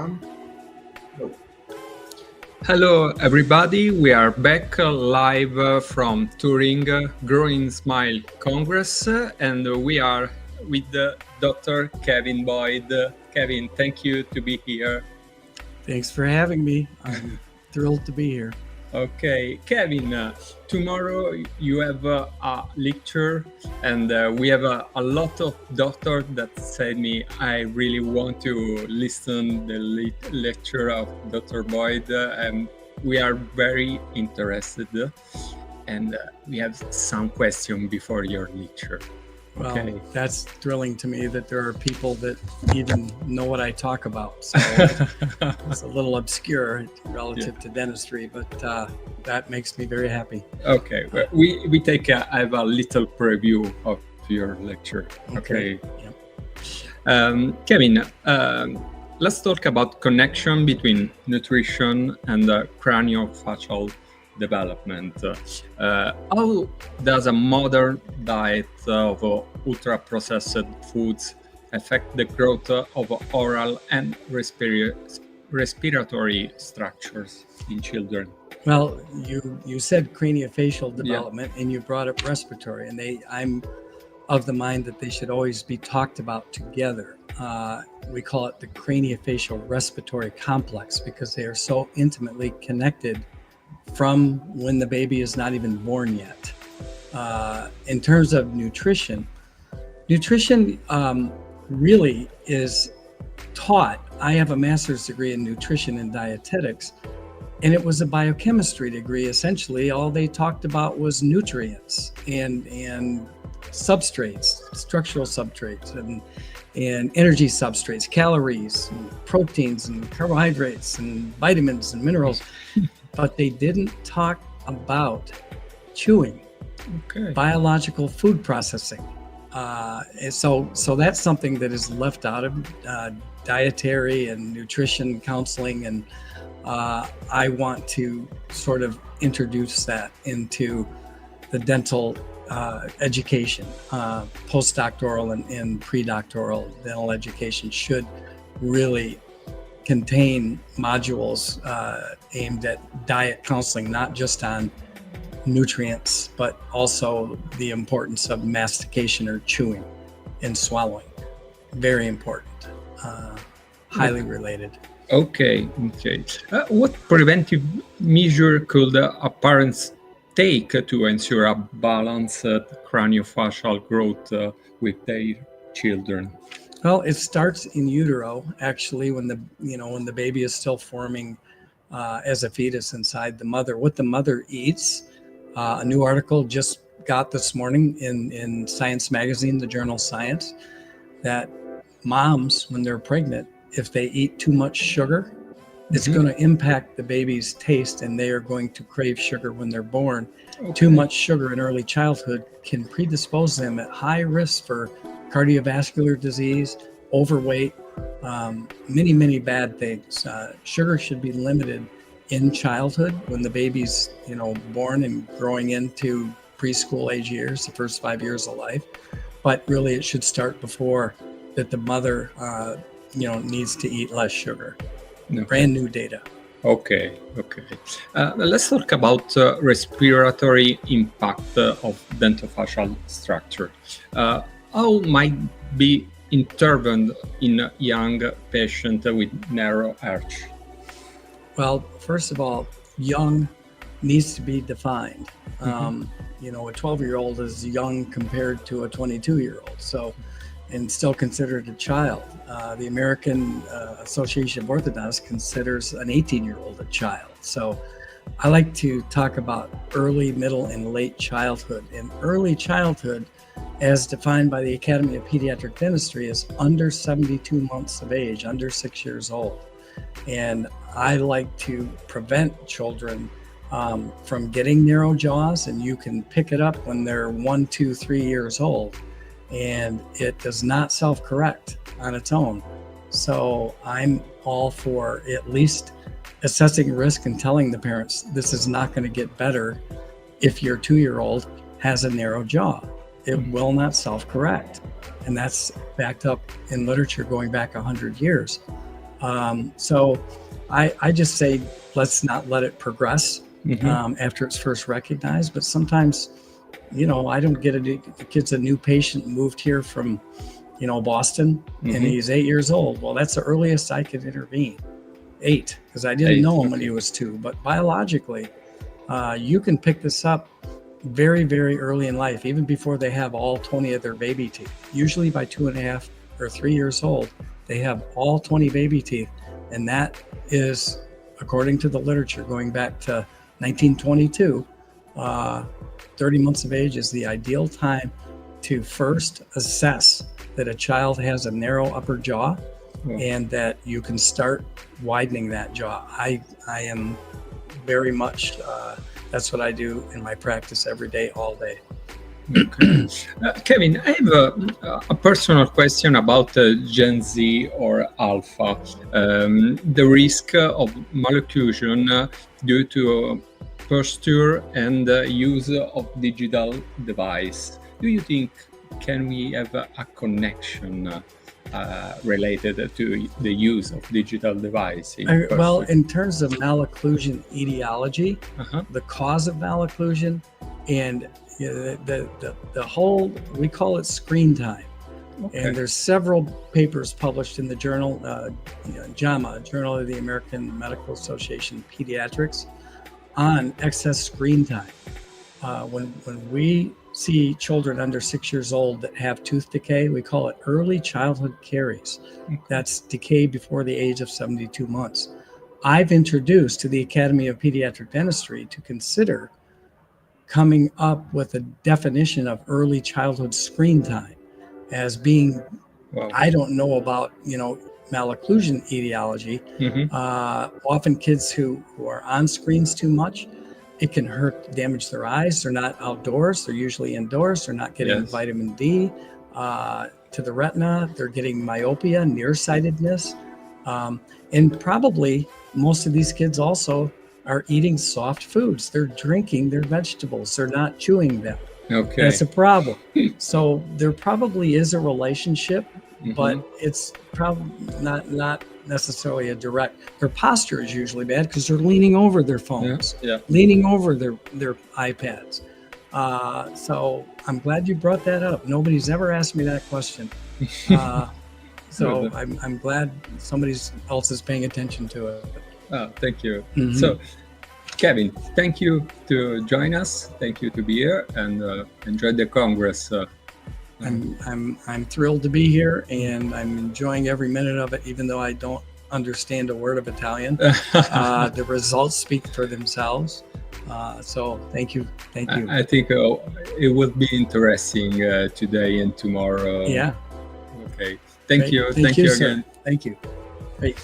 on? No. Hello, everybody. We are back live from Turing Growing Smile Congress, and we are with Dr. Kevin Boyd. Kevin, thank you to be here. Thanks for having me. I'm thrilled to be here. Okay, Kevin, tomorrow you have a lecture, and we have a lot of doctors that said me, I really want to listen the lecture of Dr. Boyd, and we are very interested, and we have some questions before your lecture. Okay. Well, that's thrilling to me that there are people that even know what I talk about. So it's a little obscure relative to dentistry, but that makes me very happy. Okay, well, we I have a little preview of your lecture. Okay. Yep. Kevin, let's talk about connection between nutrition and craniofacial development. How does a modern diet of ultra-processed foods affect the growth of oral and respiratory structures in children? Well, you said craniofacial development, and you brought up respiratory, and I'm of the mind that they should always be talked about together. We call it the craniofacial respiratory complex because they are so intimately connected from when the baby is not even born yet. In terms of nutrition really is taught. I have a master's degree in nutrition and dietetics, and it was a biochemistry degree. Essentially, all they talked about was nutrients and substrates, structural substrates, and energy substrates, calories, and proteins, and carbohydrates, and vitamins and minerals. But they didn't talk about chewing, biological food processing. And so that's something that is left out of dietary and nutrition counseling. And I want to sort of introduce that into the dental education. Postdoctoral and predoctoral dental education should really contain modules aimed at diet counseling, not just on nutrients, but also the importance of mastication or chewing and swallowing. Very important, highly related. Okay. What preventive measure could parents take to ensure a balanced craniofacial growth with their children? Well, it starts in utero, actually, when the baby is still forming as a fetus inside the mother. What the mother eats. A new article just got this morning in Science Magazine, the journal Science, that moms, when they're pregnant, if they eat too much sugar, it's going to impact the baby's taste, and they are going to crave sugar when they're born. Too much sugar in early childhood can predispose them at high risk for cardiovascular disease, overweight, many bad things. Sugar should be limited in childhood when the baby's born and growing into preschool age years, the first 5 years of life. But really, it should start before that. The mother needs to eat less sugar. Brand new data. Okay. Let's talk about respiratory impact of dentofacial structure. How might be intervened in a young patient with narrow arch? Well, first of all, young needs to be defined. A 12-year-old is young compared to a 22-year-old, and still considered a child. The American Association of Orthodontists considers an 18-year-old a child. So I like to talk about early, middle, and late childhood. And early childhood, as defined by the Academy of Pediatric Dentistry, is under 72 months of age, under 6 years old. And I like to prevent children from getting narrow jaws, and you can pick it up when they're 1, 2, 3 years old. And it does not self-correct on its own. So I'm all for at least assessing risk and telling the parents this is not going to get better if your 2-year-old has a narrow jaw. It will not self-correct. And that's backed up in literature going back 100 years. So I just say, let's not let it progress after it's first recognized. But sometimes, I don't get the kid's a new patient, moved here from, Boston, and he's 8 years old. Well, that's the earliest I could intervene. 8, because I didn't know him when he was 2. But biologically, you can pick this up very, very early in life, even before they have all 20 of their baby teeth. Usually by 2.5 or 3 years old, they have all 20 baby teeth. And that is, according to the literature, going back to 1922, 30 months of age is the ideal time to first assess that a child has a narrow upper jaw and that you can start widening that jaw. I am very much, that's what I do in my practice every day, all day. Okay. Kevin, I have a personal question about Gen Z or Alpha. The risk of malocclusion due to posture and use of digital device. Do you think can we have a connection related to the use of digital device? Well, in terms of malocclusion etiology, the cause of malocclusion, and the whole, we call it screen time. And there's several papers published in the journal, JAMA, Journal of the American Medical Association Pediatrics, on excess screen time. When we see children under 6 years old that have tooth decay, we call it early childhood caries. That's decay before the age of 72 months. I've introduced to the Academy of Pediatric Dentistry to consider coming up with a definition of early childhood screen time as being, I don't know about, malocclusion etiology. Often kids who are on screens too much, it can damage their eyes. They're not outdoors. They're usually indoors. They're not getting vitamin D to the retina. They're getting myopia, nearsightedness. And probably most of these kids also are eating soft foods. They're drinking their vegetables. They're not chewing them. Okay. That's a problem. So there probably is a relationship, but it's probably not necessarily a direct. Their posture is usually bad because they're leaning over their phones, leaning over their iPads. So I'm glad you brought that up. Nobody's ever asked me that question. So I'm glad somebody else is paying attention to it. Oh, thank you. So, Kevin, thank you to join us. Thank you to be here and enjoy the Congress. I'm thrilled to be here, and I'm enjoying every minute of it, even though I don't understand a word of Italian. The results speak for themselves. So thank you. I think it will be interesting today and tomorrow. Yeah. Okay. Thank you. Thank you again. Thank you. Great.